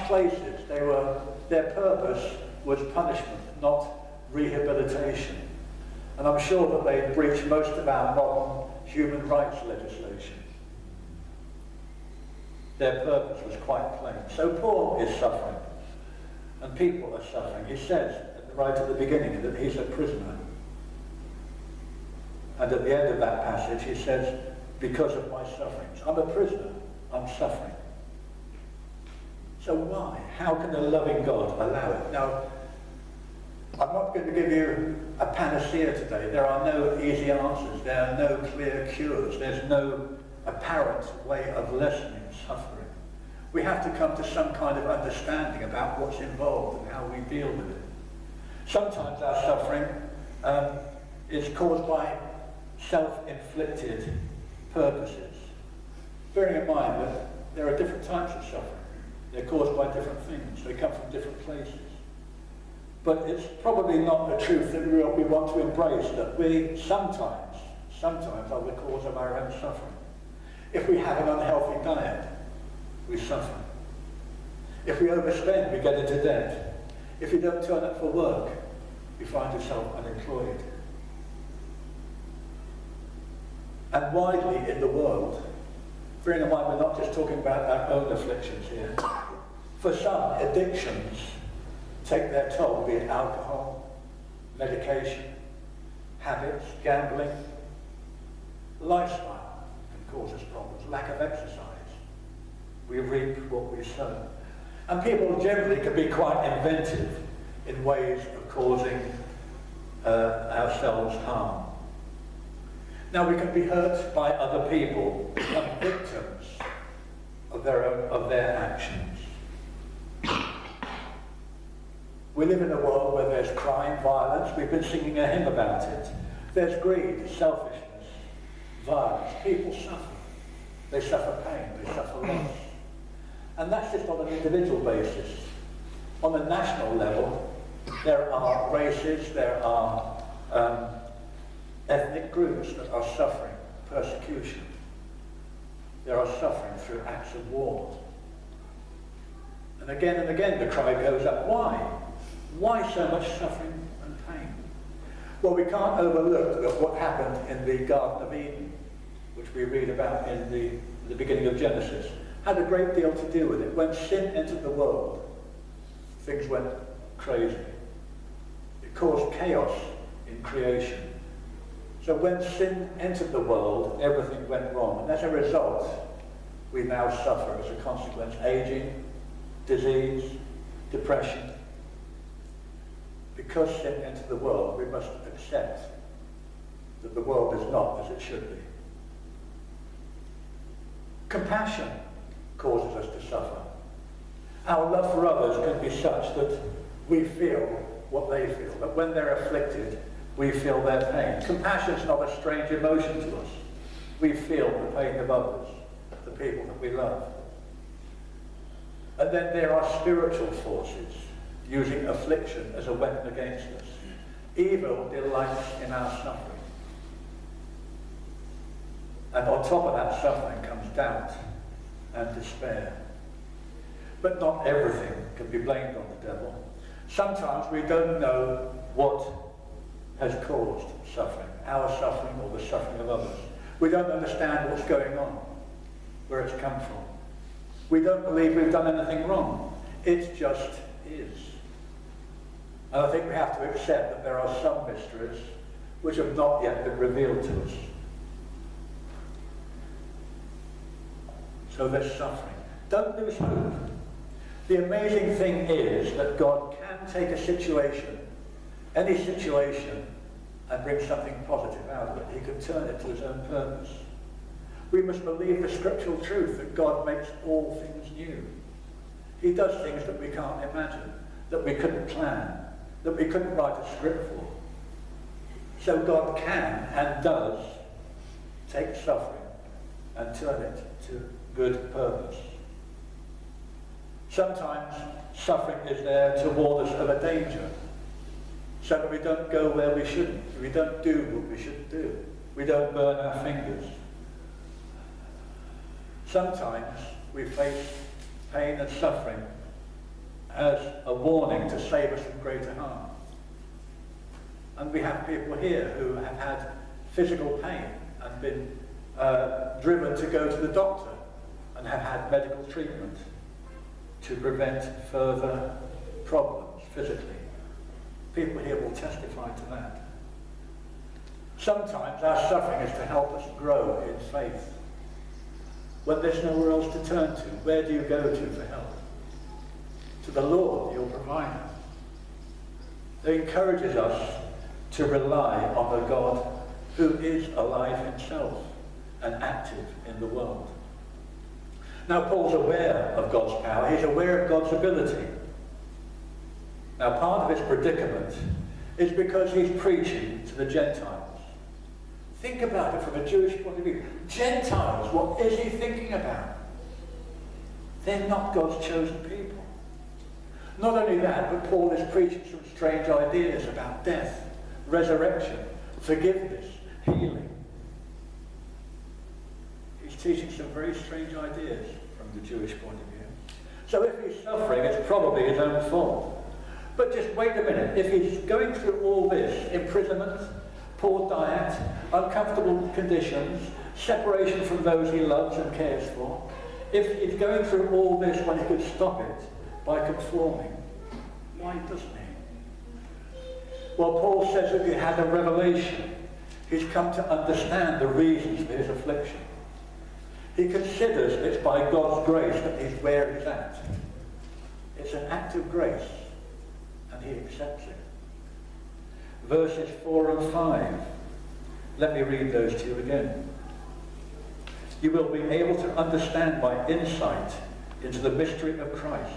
places, their purpose was punishment, not rehabilitation. And I'm sure that they breach most of our modern human rights legislation. Their purpose was quite plain. So Paul is suffering, and people are suffering. He says, right at the beginning, that he's a prisoner. And at the end of that passage, he says, because of my sufferings. I'm a prisoner, I'm suffering. So why? How can a loving God allow it? Now, I'm not going to give you a panacea today. There are no easy answers. There are no clear cures. There's no apparent way of lessening suffering. We have to come to some kind of understanding about what's involved and how we deal with it. Sometimes our suffering is caused by self-inflicted purposes. Bearing in mind that there are different types of suffering. They're caused by different things. They come from different places. But it's probably not a truth that we want to embrace, that we sometimes are the cause of our own suffering. If we have an unhealthy diet, we suffer. If we overspend, we get into debt. If you don't turn up for work, you find yourself unemployed. And widely in the world, bearing in mind we're not just talking about our own afflictions here, for some, addictions take their toll, be it alcohol, medication, habits, gambling. Lifestyle can cause us problems, lack of exercise. We reap what we sow. And people generally can be quite inventive in ways of causing ourselves harm. Now we can be hurt by other people, become victims of their actions. We live in a world where there's crime, violence. We've been singing a hymn about it. There's greed, selfishness, violence. People suffer. They suffer pain, they suffer loss. And that's just on an individual basis. On a national level, there are races, there are ethnic groups that are suffering persecution. There are suffering through acts of war. And again the cry goes up, why? Why so much suffering and pain? Well, we can't overlook what happened in the Garden of Eden, which we read about in the beginning of Genesis. Had a great deal to do with it. When sin entered the world, things went crazy. It caused chaos in creation. So when sin entered the world, everything went wrong. And as a result, we now suffer as a consequence. Aging, disease, depression. Because sin entered the world, we must accept that the world is not as it should be. Compassion causes us to suffer. Our love for others can be such that we feel what they feel, that when they're afflicted, we feel their pain. Compassion is not a strange emotion to us. We feel the pain of others, the people that we love. And then there are spiritual forces using affliction as a weapon against us. Evil delights in our suffering. And on top of that suffering comes doubt and despair. But not everything can be blamed on the devil. Sometimes we don't know what has caused suffering, our suffering or the suffering of others. We don't understand what's going on, where it's come from. We don't believe we've done anything wrong. It just is. And I think we have to accept that there are some mysteries which have not yet been revealed to us. So there's suffering. Don't lose hope. The amazing thing is that God can take a situation, any situation, and bring something positive out of it. He can turn it to his own purpose. We must believe the scriptural truth that God makes all things new. He does things that we can't imagine, that we couldn't plan, that we couldn't write a script for. So God can and does take suffering and turn it to good purpose. Sometimes suffering is there to warn us of a danger, so that we don't go where we shouldn't, we don't do what we shouldn't do, we don't burn our fingers. Sometimes we face pain and suffering as a warning to save us from greater harm. And we have people here who have had physical pain and been driven to go to the doctor and have had medical treatment to prevent further problems physically. People here will testify to that. Sometimes our suffering is to help us grow in faith. When there's nowhere else to turn to, where do you go to for help? To the Lord, your provider. It encourages us to rely on the God who is alive himself and active in the world. Now, Paul's aware of God's power. He's aware of God's ability. Now, part of his predicament is because he's preaching to the Gentiles. Think about it from a Jewish point of view. Gentiles, what is he thinking about? They're not God's chosen people. Not only that, but Paul is preaching some strange ideas about death, resurrection, forgiveness, healing. He's teaching some very strange ideas from the Jewish point of view. So if he's suffering, it's probably his own fault. But just wait a minute. If he's going through all this, imprisonment, poor diet, uncomfortable conditions, separation from those he loves and cares for, if he's going through all this when he could stop it by conforming, why doesn't he? Well, Paul says that he had a revelation. He's come to understand the reasons for his affliction. He considers it's by God's grace that he's where he's at. It's an act of grace, and he accepts it. Verses 4 and 5. Let me read those to you again. You will be able to understand by insight into the mystery of Christ,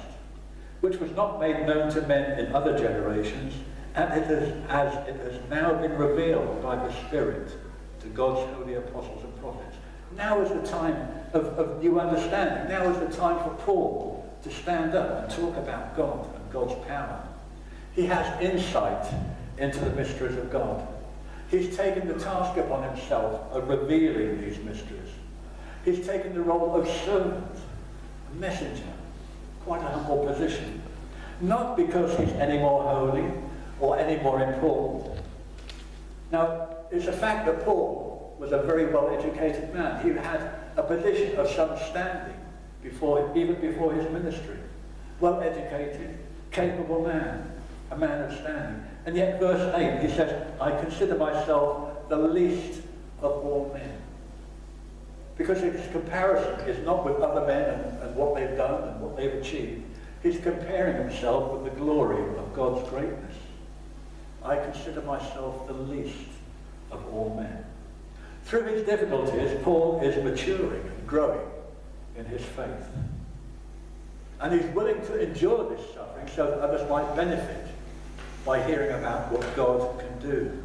which was not made known to men in other generations, and as it has now been revealed by the Spirit to God's holy apostles and prophets. Now is the time of new understanding. Now is the time for Paul to stand up and talk about God and God's power. He has insight into the mysteries of God. He's taken the task upon himself of revealing these mysteries. He's taken the role of servant, messenger, quite a humble position. Not because he's any more holy or any more important. Now, it's a fact that Paul was a very well-educated man. He had a position of some standing even before his ministry. Well-educated, capable man, a man of standing. And yet, verse 8, he says, I consider myself the least of all men. Because his comparison is not with other men and what they've done and what they've achieved. He's comparing himself with the glory of God's greatness. I consider myself the least of all men. Through his difficulties, Paul is maturing and growing in his faith. And he's willing to endure this suffering so that others might benefit by hearing about what God can do.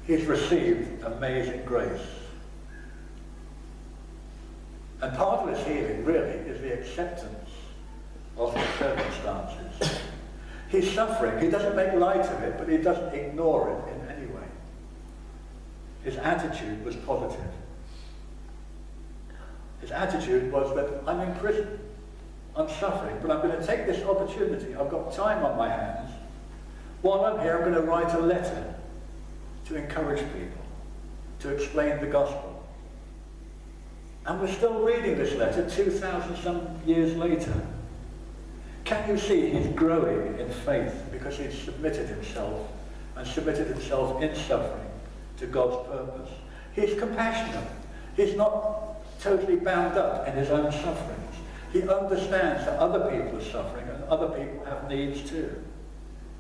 He's received amazing grace. And part of his healing, really, is the acceptance of his circumstances. He's suffering. He doesn't make light of it, but he doesn't ignore it in any way. His attitude was positive. His attitude was that I'm in prison. I'm suffering, but I'm going to take this opportunity. I've got time on my hands. While I'm here, I'm going to write a letter to encourage people, to explain the gospel. And we're still reading this letter 2,000 some years later. Can you see he's growing in faith because he's submitted himself and submitted himself in suffering to God's purpose? He's compassionate. He's not totally bound up in his own sufferings. He understands that other people are suffering and other people have needs too.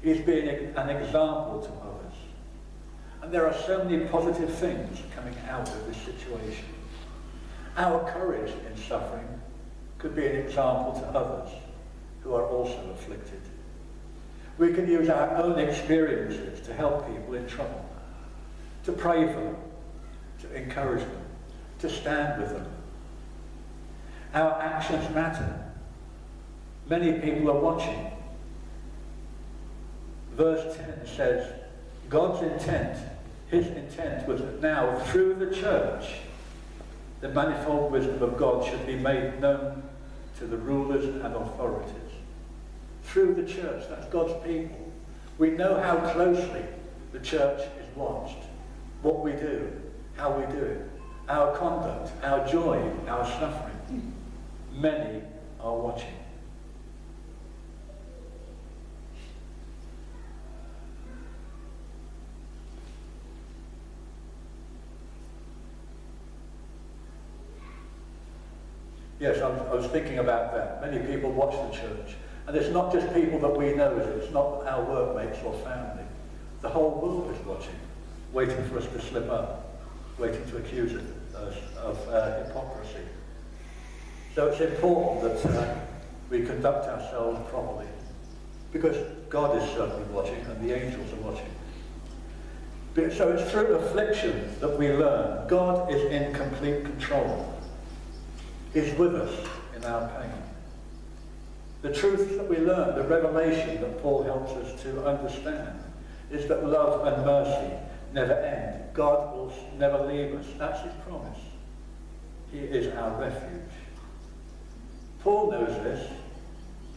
He's being an example to others. And there are so many positive things coming out of this situation. Our courage in suffering could be an example to others who are also afflicted. We can use our own experiences to help people in trouble, to pray for them, to encourage them, to stand with them. Our actions matter. Many people are watching. Verse 10 says, God's intent, his intent was that now, through the church, the manifold wisdom of God should be made known to the rulers and authorities. Through the church, that's God's people. We know how closely the church is watched. What we do, how we do it, our conduct, our joy, our suffering. Many are watching. Yes, I was thinking about that. Many people watch the church. And it's not just people that we know, is it? It's not our workmates or family. The whole world is watching, waiting for us to slip up, waiting to accuse us of hypocrisy. So it's important that we conduct ourselves properly, because God is certainly watching and the angels are watching. So it's through affliction that we learn God is in complete control. He's with us in our pain. The truth that we learn, the revelation that Paul helps us to understand, is that love and mercy never end. God will never leave us. That's his promise. He is our refuge. Paul knows this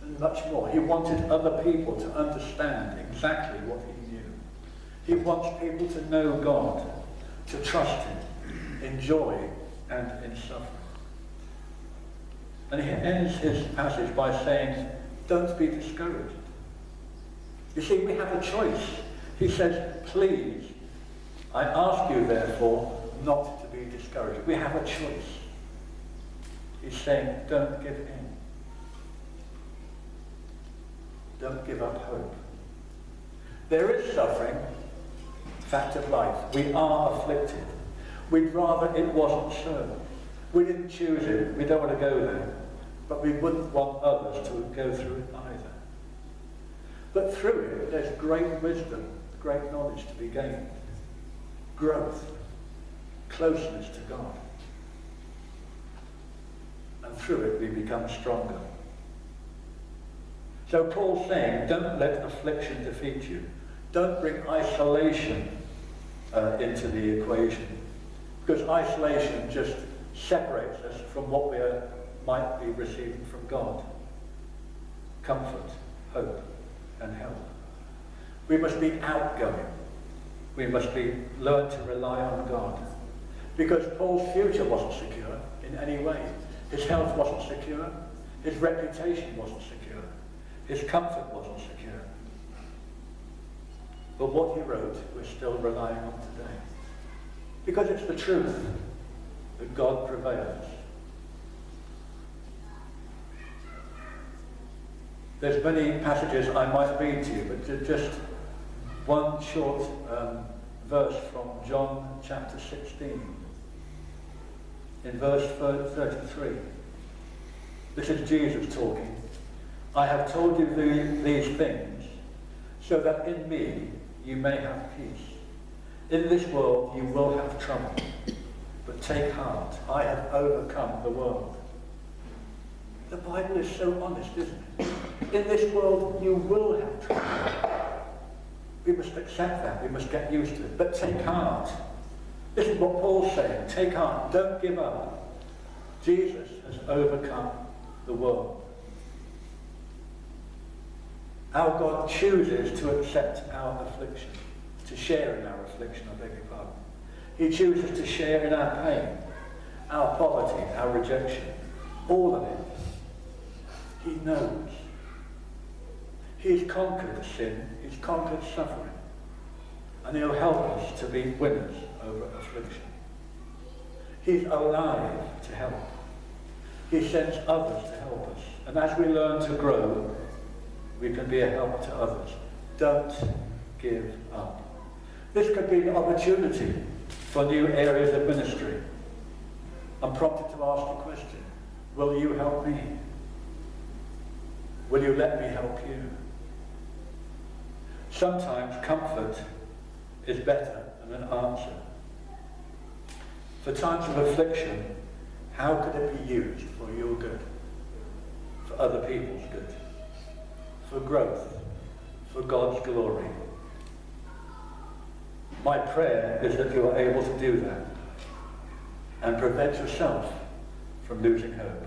and much more. He wanted other people to understand exactly what he knew. He wants people to know God, to trust him in joy and in suffering. And he ends his passage by saying, don't be discouraged. You see, we have a choice. He says, please, I ask you therefore not to be discouraged. We have a choice. He's saying, don't give in. Don't give up hope. There is suffering, fact of life. We are afflicted. We'd rather it wasn't so. We didn't choose it. We don't want to go there. But we wouldn't want others to go through it either. But through it, there's great wisdom, great knowledge to be gained. Growth, closeness to God. And through it, we become stronger. So Paul's saying, don't let affliction defeat you. Don't bring isolation into the equation. Because isolation just separates us from what we might be receiving from God. Comfort, hope, and help. We must be outgoing. We must learn to rely on God. Because Paul's future wasn't secure in any way. His health wasn't secure. His reputation wasn't secure. His comfort wasn't secure. But what he wrote, we're still relying on today. Because it's the truth that God prevails. There's many passages I might read to you, but just one short verse from John chapter 16. In verse 33. This is Jesus talking. I have told you these things so that in me you may have peace. In this world you will have trouble, but take heart. I have overcome the world. The Bible is so honest, isn't it? In this world you will have trouble. We must accept that. We must get used to it. But take heart. This is what Paul's saying. Take heart. Don't give up. Jesus has overcome the world. Our God chooses to accept our affliction, to share in our affliction, I beg your pardon. He chooses to share in our pain, our poverty, our rejection, all of it. He knows. He's conquered sin, he's conquered suffering, and he'll help us to be winners over affliction. He's alive to help. He sends others to help us. And as we learn to grow, we can be a help to others. Don't give up. This could be an opportunity for new areas of ministry. I'm prompted to ask the question, will you help me? Will you let me help you? Sometimes comfort is better than an answer. For times of affliction, how could it be used for your good? For other people's good? For growth? For God's glory? My prayer is that you are able to do that and prevent yourself from losing hope.